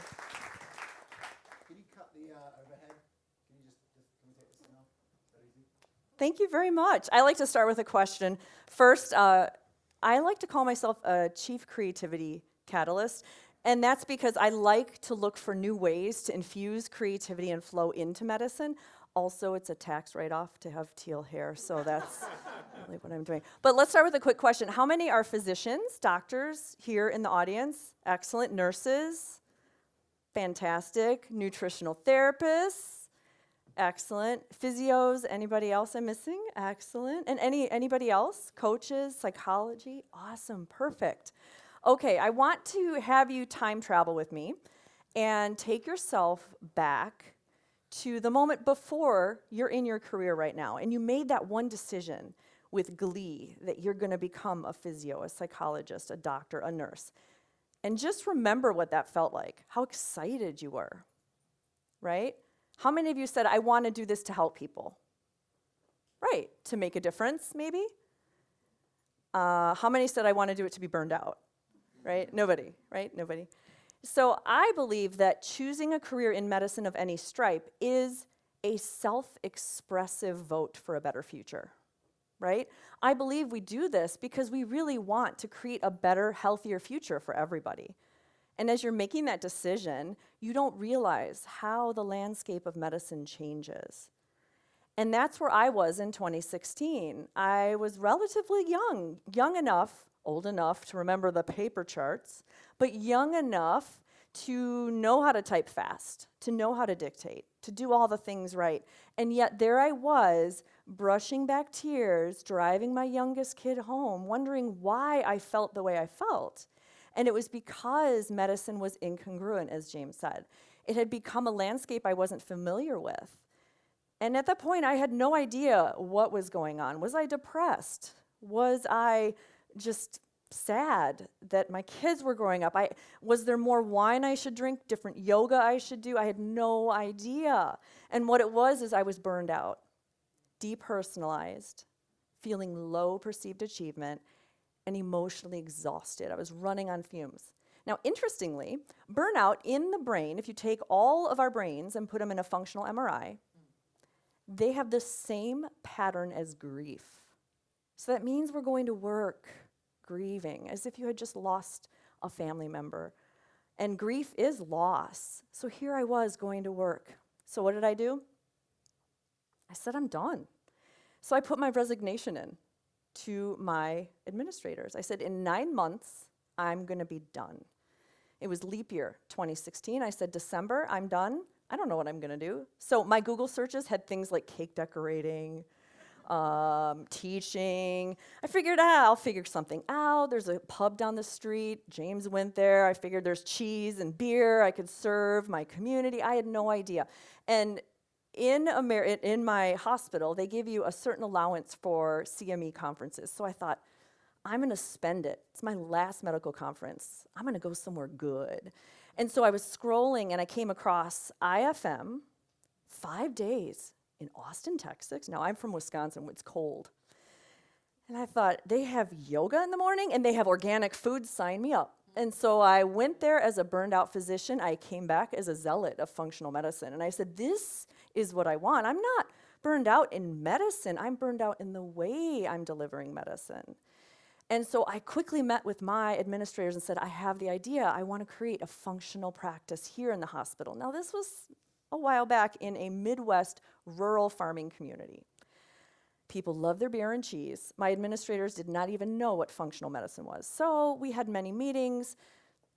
Can you cut the overhead? Can we take this now? Is that easy? Thank you very much. I like to start with a question. First, I like to call myself a chief creativity catalyst. And that's because I like to look for new ways to infuse creativity and flow into medicine. Also, it's a tax write-off to have teal hair, so that's really what I'm doing. But let's start with a quick question. How many are physicians, doctors here in the audience? Excellent. Nurses? Fantastic. Nutritional therapists? Excellent. Physios? Anybody else I'm missing? Excellent. And anybody else? Coaches? Psychology? Awesome. Perfect. Okay, I want to have you time travel with me and take yourself back to the moment before you're in your career right now, and you made that one decision with glee that you're going to become a physio, a psychologist, a doctor, a nurse. And just remember what that felt like, how excited you were, right? How many of you said, I want to do this to help people? Right, to make a difference, maybe? How many said, I want to do it to be burned out? Right? Nobody, right? Nobody. So I believe that choosing a career in medicine of any stripe is a self-expressive vote for a better future, right? I believe we do this because we really want to create a better, healthier future for everybody. And as you're making that decision, you don't realize how the landscape of medicine changes. And that's where I was in 2016. I was relatively young enough, old enough to remember the paper charts, but young enough to know how to type fast, to know how to dictate, to do all the things right. And yet there I was, brushing back tears, driving my youngest kid home, wondering why I felt the way I felt. And it was because medicine was incongruent, as James said. It had become a landscape I wasn't familiar with. And at that point, I had no idea what was going on. Was I depressed? Was I just sad that my kids were growing up? Was there more wine I should drink, different yoga I should do? I had no idea. And what it was is I was burned out, depersonalized, feeling low perceived achievement, and emotionally exhausted. I was running on fumes. Now, interestingly, burnout in the brain, if you take all of our brains and put them in a functional MRI, they have the same pattern as grief. So that means we're going to work grieving, as if you had just lost a family member. And grief is loss. So here I was going to work. So what did I do? I said, I'm done. So I put my resignation in to my administrators. I said, in 9 months, I'm going to be done. It was leap year, 2016. I said, December, I'm done. I don't know what I'm going to do. So my Google searches had things like cake decorating, teaching. I figured, I'll figure something out. There's a pub down the street. James went there. I figured there's cheese and beer. I could serve my community. I had no idea. And in my hospital, they give you a certain allowance for CME conferences. So I thought, I'm going to spend it. It's my last medical conference. I'm going to go somewhere good. And so I was scrolling, and I came across IFM, 5 days in Austin, Texas. Now, I'm from Wisconsin, it's cold. And I thought, they have yoga in the morning, and they have organic food, sign me up. And so I went there as a burned-out physician. I came back as a zealot of functional medicine. And I said, this is what I want. I'm not burned out in medicine. I'm burned out in the way I'm delivering medicine. And so I quickly met with my administrators and said, I have the idea. I want to create a functional practice here in the hospital. Now, this was a while back in a Midwest rural farming community. People love their beer and cheese. My administrators did not even know what functional medicine was. So we had many meetings.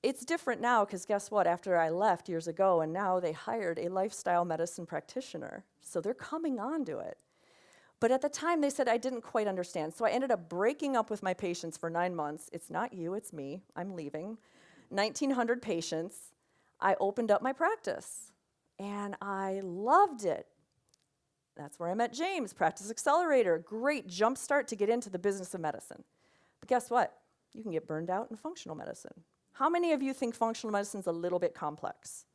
It's different now because guess what? After I left years ago, and now they hired a lifestyle medicine practitioner. So they're coming on to it. But at the time, they said I didn't quite understand. So I ended up breaking up with my patients for 9 months. It's not you, it's me. I'm leaving. 1,900 patients. I opened up my practice, and I loved it. That's where I met James, Practice Accelerator. Great jump start to get into the business of medicine. But guess what? You can get burned out in functional medicine. How many of you think functional medicine is a little bit complex?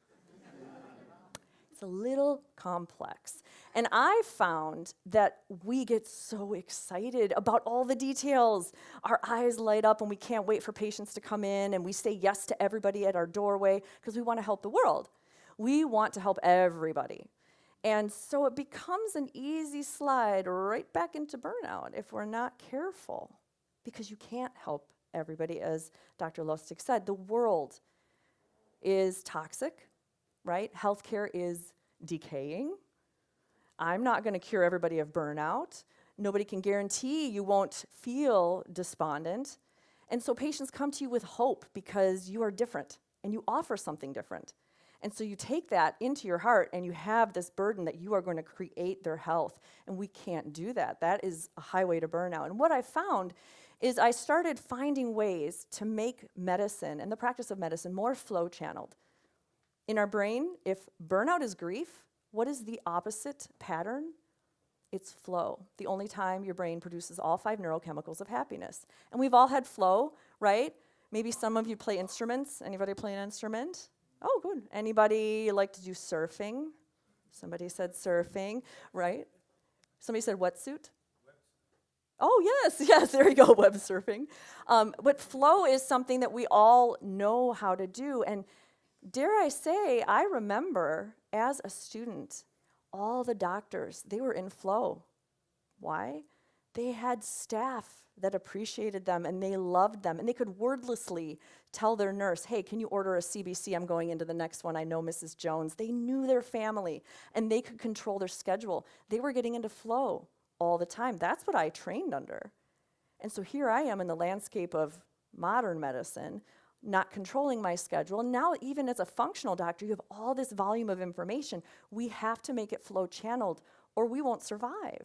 It's a little complex. And I found that we get so excited about all the details. Our eyes light up and we can't wait for patients to come in, and we say yes to everybody at our doorway because we want to help the world. We want to help everybody. And so it becomes an easy slide right back into burnout if we're not careful, because you can't help everybody. As Dr. Lustig said, the world is toxic, right? Healthcare is decaying. I'm not going to cure everybody of burnout. Nobody can guarantee you won't feel despondent. And so patients come to you with hope because you are different and you offer something different. And so you take that into your heart and you have this burden that you are going to create their health. And we can't do that. That is a highway to burnout. And what I found is I started finding ways to make medicine and the practice of medicine more flow channeled. In our brain, if burnout is grief, what is the opposite pattern? It's flow. The only time your brain produces all 5 neurochemicals of happiness. And we've all had flow, right? Maybe some of you play instruments. Anybody play an instrument? Oh, good. Anybody like to do surfing? Somebody said surfing, right? Somebody said wetsuit? Oh, yes, there you go, web surfing. But flow is something that we all know how to do. And dare I say, I remember as a student, all the doctors, they were in flow. Why? They had staff that appreciated them and they loved them and they could wordlessly tell their nurse, hey, can you order a CBC? I'm going into the next one. I know Mrs. Jones. They knew their family and they could control their schedule. They were getting into flow all the time. That's what I trained under. And so here I am in the landscape of modern medicine, not controlling my schedule. And now even as a functional doctor, you have all this volume of information. We have to make it flow channeled or we won't survive.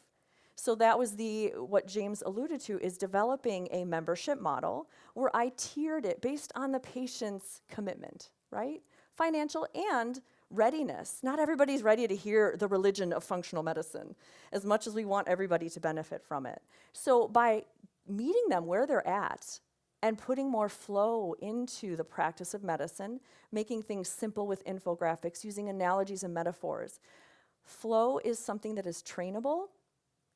So that was what James alluded to, is developing a membership model where I tiered it based on the patient's commitment, right? Financial and readiness. Not everybody's ready to hear the religion of functional medicine, as much as we want everybody to benefit from it. So by meeting them where they're at and putting more flow into the practice of medicine, making things simple with infographics, using analogies and metaphors. Flow is something that is trainable,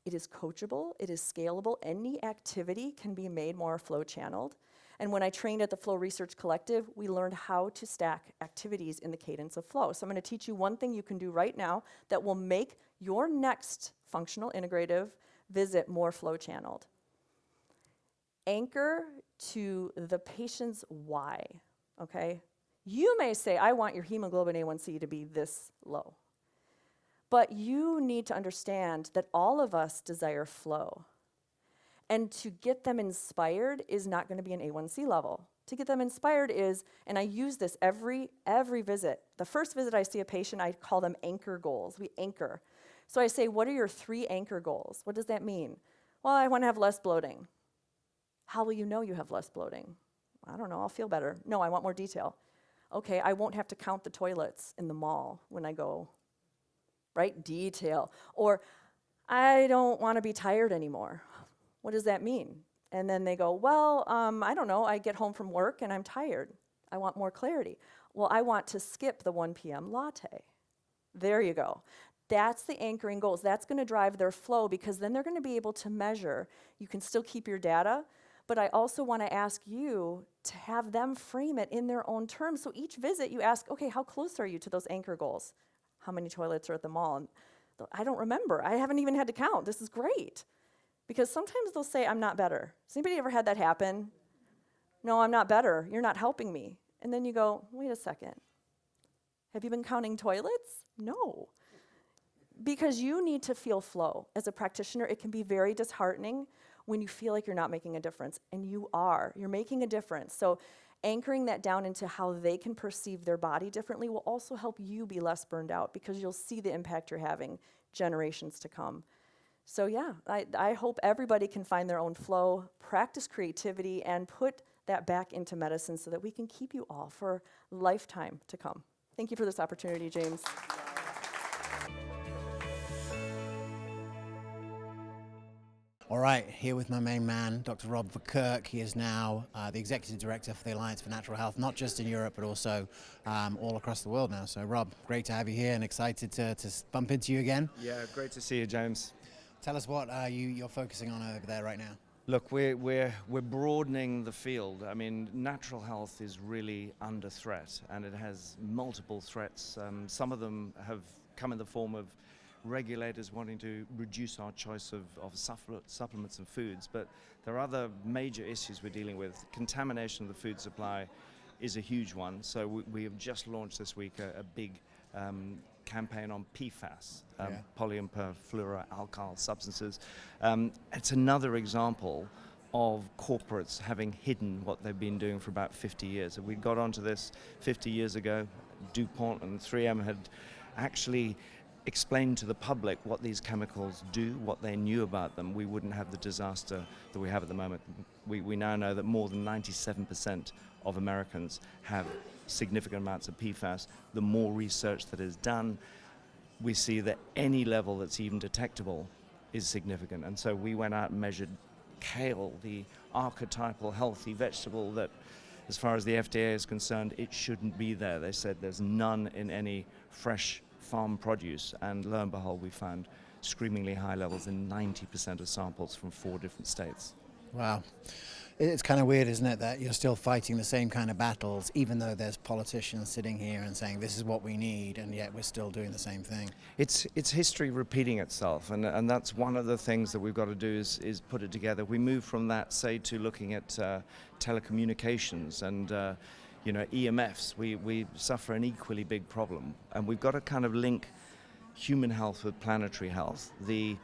it is coachable, it is scalable. Any activity can be made more flow channeled. And when I trained at the Flow Research Collective, we learned how to stack activities in the cadence of flow. So I'm going to teach you one thing you can do right now that will make your next functional integrative visit more flow channeled. Anchor to the patient's why, okay? You may say, I want your hemoglobin A1C to be this low. But you need to understand that all of us desire flow. And to get them inspired is not going to be an A1C level. To get them inspired is, and I use this every visit. The first visit I see a patient, I call them anchor goals. We anchor. So I say, what are your 3 anchor goals? What does that mean? Well, I want to have less bloating. How will you know you have less bloating? I don't know, I'll feel better. No, I want more detail. Okay, I won't have to count the toilets in the mall when I go, right? Detail. Or I don't want to be tired anymore. What does that mean? And then they go, well, I don't know, I get home from work and I'm tired. I want more clarity. Well, I want to skip the 1 p.m. latte. There you go. That's the anchoring goals. That's going to drive their flow because then they're going to be able to measure. You can still keep your data, but I also want to ask you to have them frame it in their own terms. So each visit you ask, okay, how close are you to those anchor goals? How many toilets are at the mall? And I don't remember. I haven't even had to count. This is great. Because sometimes they'll say, I'm not better. Has anybody ever had that happen? No, I'm not better. You're not helping me. And then you go, wait a second. Have you been counting toilets? No. Because you need to feel flow. As a practitioner, it can be very disheartening when you feel like you're not making a difference. And you are. You're making a difference. So anchoring that down into how they can perceive their body differently will also help you be less burned out because you'll see the impact you're having generations to come. So yeah, I hope everybody can find their own flow, practice creativity, and put that back into medicine so that we can keep you all for a lifetime to come. Thank you for this opportunity, James. All right, here with my main man, Dr. Rob Verkerk. He is now the Executive Director for the Alliance for Natural Health, not just in Europe, but also all across the world now. So Rob, great to have you here and excited to bump into you again. Yeah, great to see you, James. Tell us what you're focusing on over there right now. Look, we're broadening the field. I mean, natural health is really under threat, and it has multiple threats. Some of them have come in the form of regulators wanting to reduce our choice of supplements and foods, but there are other major issues we're dealing with. Contamination of the food supply is a huge one. So we have just launched this week a big campaign on PFAS, polyperfluoroalkyl substances. It's another example of corporates having hidden what they've been doing for about 50 years. If we got onto this 50 years ago, DuPont and 3M had actually explained to the public what these chemicals do, what they knew about them, we wouldn't have the disaster that we have at the moment. We now know that more than 97% of Americans have significant amounts of PFAS. The more research that is done, we see that any level that's even detectable is significant. And so we went out and measured kale, the archetypal healthy vegetable that, as far as the FDA is concerned, it shouldn't be there. They said there's none in any fresh farm produce, and lo and behold, we found screamingly high levels in 90% of samples from 4 different states. Wow. It's kind of weird, isn't it, that you're still fighting the same kind of battles, even though there's politicians sitting here and saying this is what we need, and yet we're still doing the same thing. It's history repeating itself, and that's one of the things that we've got to do is put it together. We move from that, say, to looking at telecommunications and EMFs. We suffer an equally big problem, and we've got to kind of link human health with planetary health. The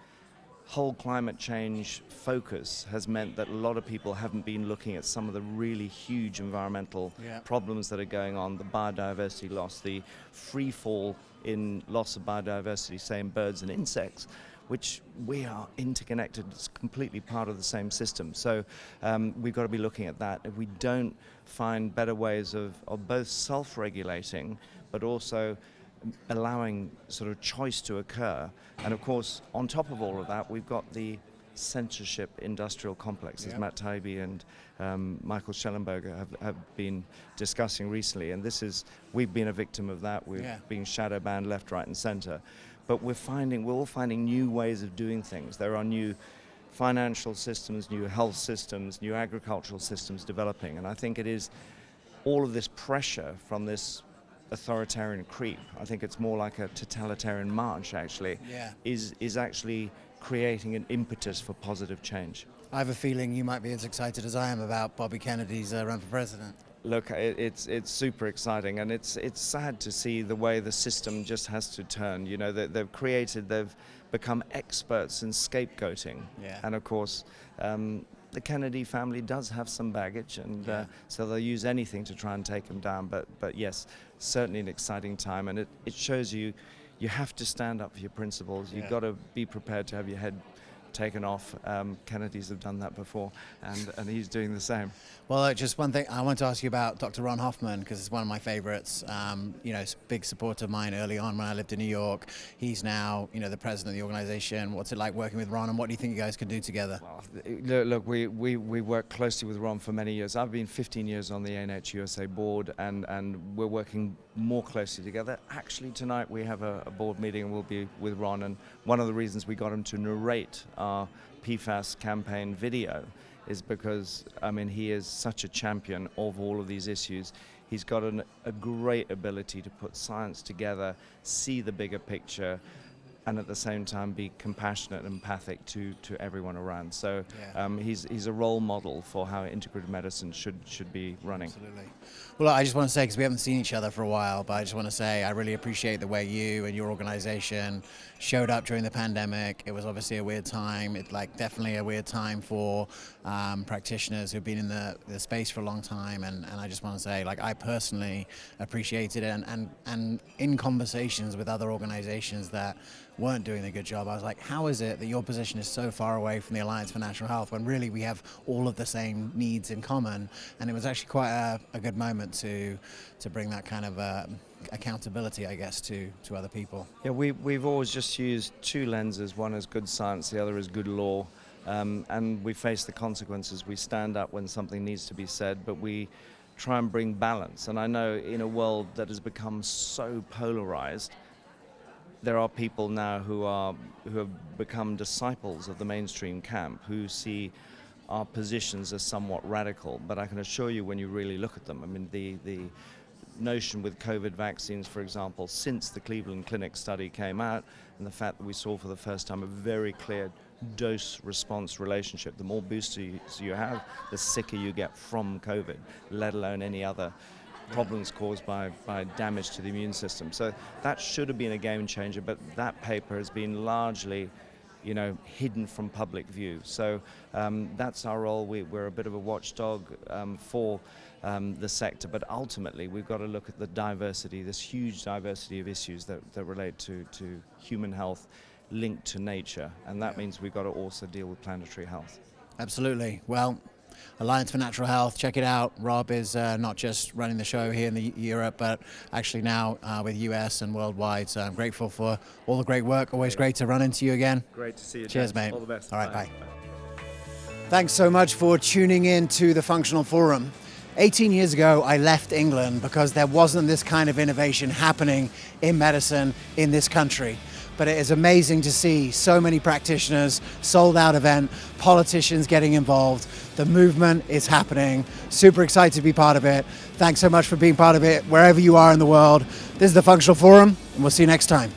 whole climate change focus has meant that a lot of people haven't been looking at some of the really huge environmental problems that are going on, the biodiversity loss, the free fall in loss of biodiversity, say in birds and insects, which we are interconnected. It's completely part of the same system. So we've got to be looking at that. If we don't find better ways of both self-regulating, but also allowing sort of choice to occur. And of course, on top of all of that, we've got the censorship industrial complex, as Matt Taibbi and Michael Schellenberger have been discussing recently. And we've been a victim of that. We've been shadow banned left, right, and center. But we're all finding new ways of doing things. There are new financial systems, new health systems, new agricultural systems developing. And I think it is all of this pressure from this authoritarian creep, I think it's more like a totalitarian march actually, is actually creating an impetus for positive change. I have a feeling you might be as excited as I am about Bobby Kennedy's run for president. Look, it's super exciting, and it's sad to see the way the system just has to turn. You know, they've become experts in scapegoating, and of course the Kennedy family does have some baggage, and so they'll use anything to try and take them down. But yes, certainly an exciting time, and it shows you have to stand up for your principles. You've got to be prepared to have your head taken off. Kennedys have done that before, and he's doing the same. Well, just one thing I want to ask you about Dr. Ron Hoffman, because it's one of my favorites. Big supporter of mine early on when I lived in New York. He's now, the president of the organization. What's it like working with Ron, and what do you think you guys can do together? Well, look, we work closely with Ron for many years. I've been 15 years on the ANH USA board, and we're working more closely together. Actually, tonight we have a board meeting, and we'll be with Ron, and one of the reasons we got him to narrate our PFAS campaign video is because, he is such a champion of all of these issues. He's got a great ability to put science together, see the bigger picture, and at the same time be compassionate and empathic to everyone around. So he's a role model for how integrative medicine should be running. Absolutely. Well, I just want to say, because we haven't seen each other for a while, but I just want to say I really appreciate the way you and your organization showed up during the pandemic. It was obviously a weird time. Definitely a weird time for practitioners who've been in the space for a long time. And I just want to say, I personally appreciated it. And in conversations with other organizations that weren't doing a good job, I was like, how is it that your position is so far away from the Alliance for Natural Health when really we have all of the same needs in common? And it was actually quite a good moment to bring that kind of accountability, I guess, to other people. Yeah, we've always just used two lenses. One is good science, the other is good law. And we face the consequences. We stand up when something needs to be said, but we try and bring balance. And I know in a world that has become so polarized, there are people now who have become disciples of the mainstream camp, who see our positions as somewhat radical. But I can assure you, when you really look at them, the notion with COVID vaccines, for example, since the Cleveland Clinic study came out, and the fact that we saw for the first time a very clear dose-response relationship. The more boosters you have, the sicker you get from COVID, let alone any other problems caused by damage to the immune system. So that should have been a game changer, but that paper has been largely hidden from public view. So that's our role. We're a bit of a watchdog for the sector, but ultimately we've got to look at the diversity, this huge diversity of issues that relate to human health linked to nature, and that means we've got to also deal with planetary health. Absolutely. Well, Alliance for Natural Health, check it out. Rob is not just running the show here in Europe, but actually now with US and worldwide. So I'm grateful for all the great work. Always great to run into you again. Great to see you. Cheers, James. mate. All the best. All right, bye. Thanks so much for tuning in to the Functional Forum. 18 years ago, I left England because there wasn't this kind of innovation happening in medicine in this country. But it is amazing to see so many practitioners, sold out event, politicians getting involved. The movement is happening. Super excited to be part of it. Thanks so much for being part of it wherever you are in the world. This is the Functional Forum, and we'll see you next time.